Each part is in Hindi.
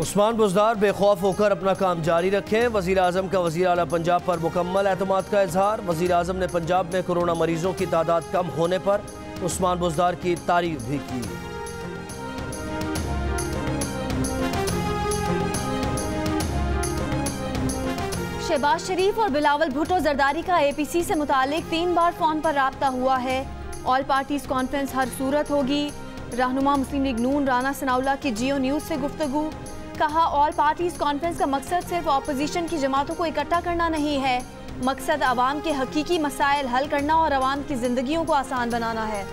उस्मान बुज़दार बेखौफ होकर अपना काम जारी रखें। वज़ीर आज़म का वज़ीर आला पंजाब पर मुकम्मल एतमाद का इजहार। वज़ीर आज़म ने पंजाब में कोरोना मरीजों की तादाद कम होने पर उस्मान बुज़दार की तारीफ भी की। शहबाज शरीफ और बिलावल भुट्टो जरदारी का APC से मुतालिक 3 बार फ़ोन पर राब्ता हुआ है। ऑल पार्टीज़ कॉन्फ्रेंस हर सूरत होगी। रहनुमा मुस्लिम लीग नून राना सनाउल्लाह की जियो न्यूज़ से गुफ्तगू। कहा, ऑल पार्टीज़ कॉन्फ्रेंस का मकसद सिर्फ अपोजिशन की जमातों को इकट्ठा करना नहीं है, मकसद आवाम के हकीकी मसाइल हल करना और आवाम की जिंदगियों को आसान बनाना है।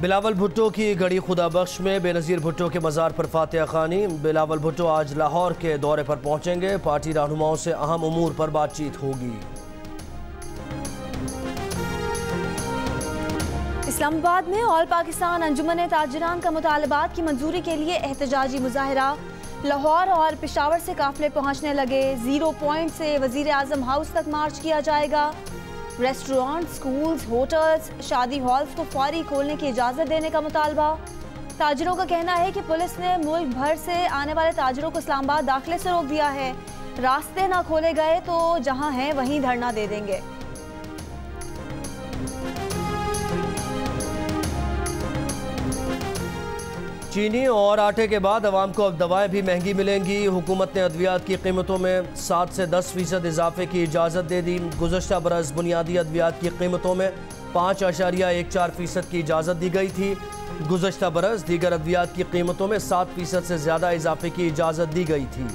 बिलावल भुट्टो की गढ़ी खुदा बख्श में बेनज़ीर भुट्टो के मज़ार पर फातिहा खानी। बिलावल भुट्टो आज लाहौर के दौरे पर पहुंचेंगे। पार्टी रहनुमाओं से अहम उमूर पर बातचीत होगी। इस्लामाबाद में ऑल पाकिस्तान अंजुमन ताजिरान का मुतालबात की मंजूरी के लिए एहतजाजी मुजाहरा। लाहौर और पेशावर से काफिले पहुंचने लगे। 0 पॉइंट से वज़ीर आज़म हाउस तक मार्च किया जाएगा। रेस्टोरेंट, स्कूल्स, होटल्स, शादी हॉल्स को फौरी खोलने की इजाज़त देने का मुतालबा। ताजिरों का कहना है कि पुलिस ने मुल्क भर से आने वाले ताजिरों को इस्लामाबाद दाखिले से रोक दिया है। रास्ते ना खोले गए तो जहां हैं वहीं धरना दे देंगे। चीनी और आटे के बाद अवाम को अब दवाएं भी महंगी मिलेंगी। हुकूमत ने अद्वियात की कीमतों में 7 से 10% इजाफे की इजाज़त दे दी। गुज़श्ता बरस बुनियादी अद्वियात की कीमतों में 5.14% की इजाज़त दी गई थी। गुज़श्ता बरस दीगर अद्वियात की कीमतों में 7% से ज़्यादा इजाफे की इजाज़त दी गई थी।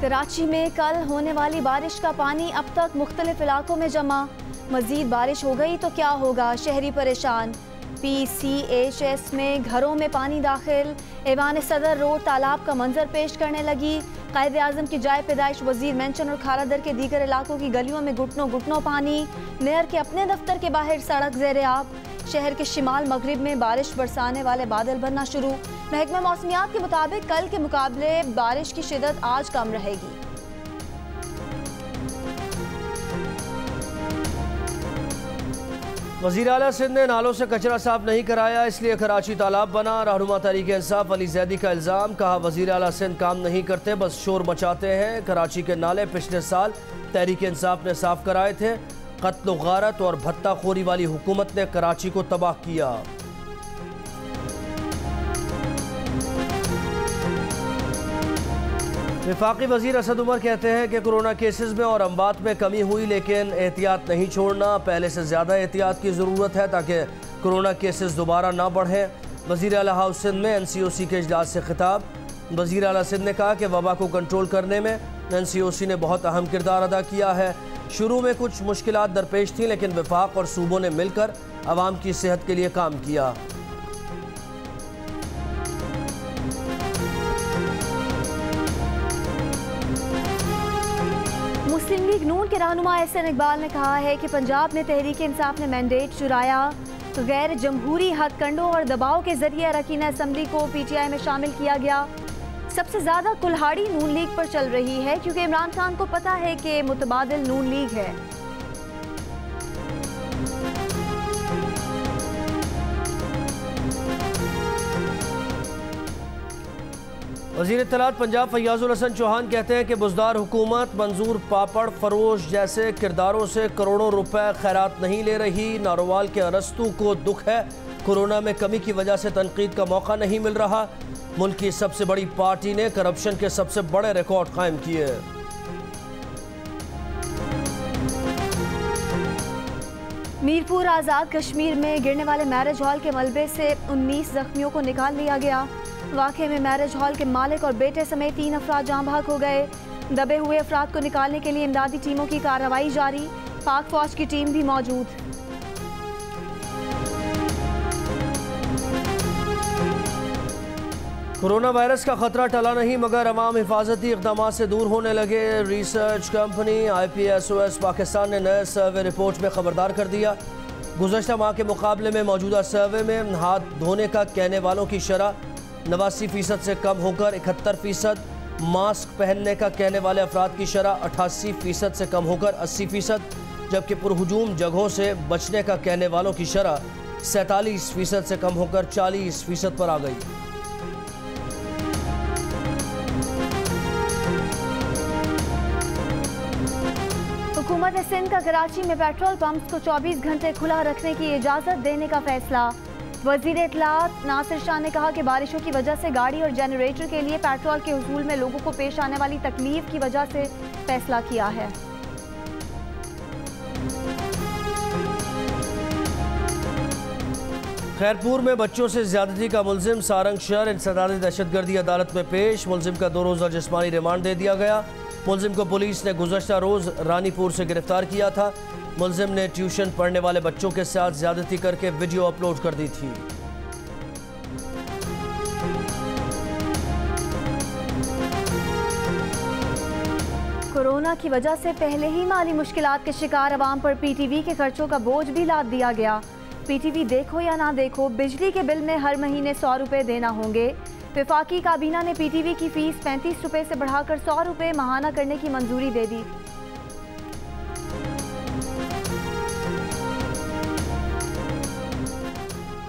कराची में कल होने वाली बारिश का पानी अब तक मुख्तलिफ इलाकों में जमा। मजीद बारिश हो गई तो क्या होगा, शहरी परेशान। PCHS में घरों में पानी दाखिल। ऐवान सदर रोड तालाब का मंजर पेश करने लगी। कायदे आज़म की जाए पैदाइश वजीर मेंशन और खारादर के दीगर इलाकों की गलियों में घुटनों घुटनों पानी। मेयर के अपने दफ्तर के बाहर सड़क ज़ेरे आब। शहर के शिमाल मगरिब में बारिश बरसाने वाले बादल बनना शुरू। महकमा मौसमियात के मुताबिक कल के मुकाबले बारिश की शिदत आज कम रहेगी। वज़ीर आला सिंध ने नालों से कचरा साफ नहीं कराया, इसलिए कराची तालाब बना। रहनुमा तहरीक इंसाफ अली जैदी का इल्ज़ाम। कहा, वज़ीर आला सिंध काम नहीं करते, बस शोर मचाते हैं। कराची के नाले पिछले साल तहरीक इंसाफ ने साफ कराए थे। कत्ल गारत और भत्ताखोरी वाली हुकूमत ने कराची को तबाह किया। वफाकी वज़ीर असद उमर कहते हैं कि कोरोना केसेस में और अमवात में कमी हुई, लेकिन एहतियात नहीं छोड़ना। पहले से ज़्यादा एहतियात की ज़रूरत है ताकि कोरोना केसेस दोबारा ना बढ़ें। वज़ीर आला हाउस सिंध में NCOC के इजलास से खिताब। वज़ीर आला सिंध ने कहा कि वबा को कंट्रोल करने में NCOC ने बहुत अहम किरदार अदा किया है। शुरू में कुछ मुश्किलात दरपेश थीं, लेकिन वफाक और सूबों ने मिलकर आवाम की सेहत के लिए काम किया। मुस्लिम लीग नून के रहनुमा एहसन इकबाल ने कहा है कि पंजाब में तहरीक इंसाफ ने मैंडेट चुराया। गैर जमहूरी हथकंडों और दबाव के जरिए अरकान असम्बली को PTI में शामिल किया गया। सबसे ज़्यादा कुल्हाड़ी नून लीग पर चल रही है, क्योंकि इमरान खान को पता है कि मुतबादिल नून लीग है। वज़ीर इत्तलात पंजाब फैयाजुल हसन चौहान कहते हैं कि बुज़दार हुकूमत मंजूर पापड़ फरोश जैसे किरदारों से करोड़ों रुपए खैरात नहीं ले रही। नारोवाल के अरस्तू को दुख है, कोरोना में कमी की वजह से तनकीद का मौका नहीं मिल रहा। मुल्क की सबसे बड़ी पार्टी ने करप्शन के सबसे बड़े रिकॉर्ड कायम किए। मीरपुर आज़ाद कश्मीर में गिरने वाले मैरिज हॉल के मलबे से 19 जख्मियों को निकाल लिया गया। वाक़े में मैरिज हॉल के मालिक और बेटे समेत 3 अफराद जाँ भाग हो गए। दबे हुए अफराद को निकालने के लिए इमदादी टीमों की कार्रवाई जारी। पाक फौज की टीम भी मौजूद। कोरोना वायरस का खतरा टला नहीं, मगर अवाम हिफाजती इक़दाम से दूर होने लगे। रिसर्च कंपनी IPSOS पाकिस्तान ने नए सर्वे रिपोर्ट में खबरदार कर दिया। गुज़श्ता माह के मुकाबले में मौजूदा सर्वे में हाथ धोने का कहने वालों की शरह 89% से कम होकर 71%। मास्क पहनने का कहने वाले अफराद की शरह 88% से कम होकर 80%, जबकि पुरहुजूम जगहों से बचने का कहने वालों की शरह 47% से कम होकर 40% पर आ गई। हुकूमत सिंध का कराची में पेट्रोल पंप्स को 24 घंटे खुला रखने की इजाज़त देने का फैसला। वज़ीर इत्तलात नासिर शाह ने कहा कि बारिशों की वजह से गाड़ी और जनरेटर के लिए पेट्रोल के हुसूल में लोगों को पेश आने वाली तकलीफ की वजह से फैसला किया है। खैरपुर में बच्चों से ज्यादती का मुलजिम सारंग शहर इंसदादी दहशतगर्दी अदालत में पेश। मुलजिम का 2 रोज़ा जिस्मानी रिमांड दे दिया गया। मुलजिम को पुलिस ने गुज़श्ता रोज़ रानीपुर से गिरफ्तार किया था। मुलजिम ने ट्यूशन पढ़ने वाले बच्चों के साथ ज्यादती करके वीडियो अपलोड कर दी थी। कोरोना की वजह से पहले ही माली मुश्किलात के शिकार अवाम पर पीटीवी के खर्चों का बोझ भी लाद दिया गया। पीटीवी देखो या ना देखो, बिजली के बिल में हर महीने 100 रुपये देना होंगे। वफाकी काबीना ने पीटीवी की फीस 35 रुपये से बढ़ाकर 100 रुपये माहाना करने की मंजूरी दे दी।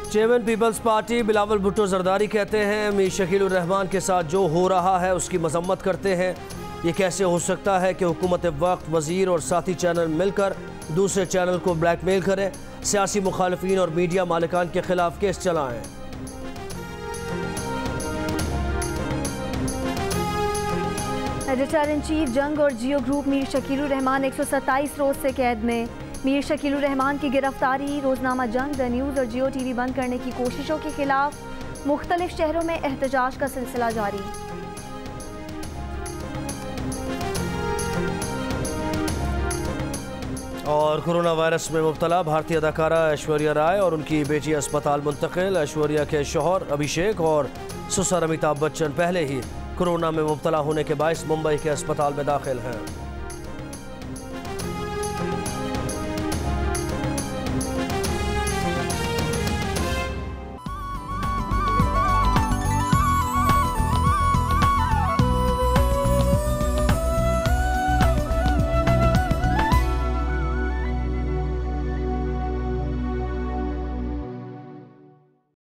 चेयरमैन पीपल्स पार्टी बिलावल भुट्टो जरदारी कहते हैं मीर शकील उर रहमान के साथ जो हो रहा है उसकी मजम्मत करते हैं। ये कैसे हो सकता है कि हुकूमत वक्त, वजीर और साथी चैनल मिलकर दूसरे चैनल को ब्लैकमेल करें, सियासी मुखालफिन और मीडिया मालिकान के खिलाफ केस चलाएं। एडिटर इन चीफ जंग और जियो ग्रुप मीर शकील उर रहमान 127 रोज से कैद में। मीर शकील उर रहमान की गिरफ्तारी, रोजनामा जंग, द न्यूज़ और जियो टीवी बंद करने की कोशिशों के खिलाफ मुख्तलिफ शहरों में एहतजाज का सिलसिला जारी। और कोरोना वायरस में मुब्तला भारतीय अदाकारा ऐश्वर्या राय और उनकी बेटी अस्पताल मुंतकिल। ऐश्वर्या के शौहर अभिषेक और ससुर अमिताभ बच्चन पहले ही कोरोना में मुब्तला होने के बायस मुंबई के अस्पताल में दाखिल हैं।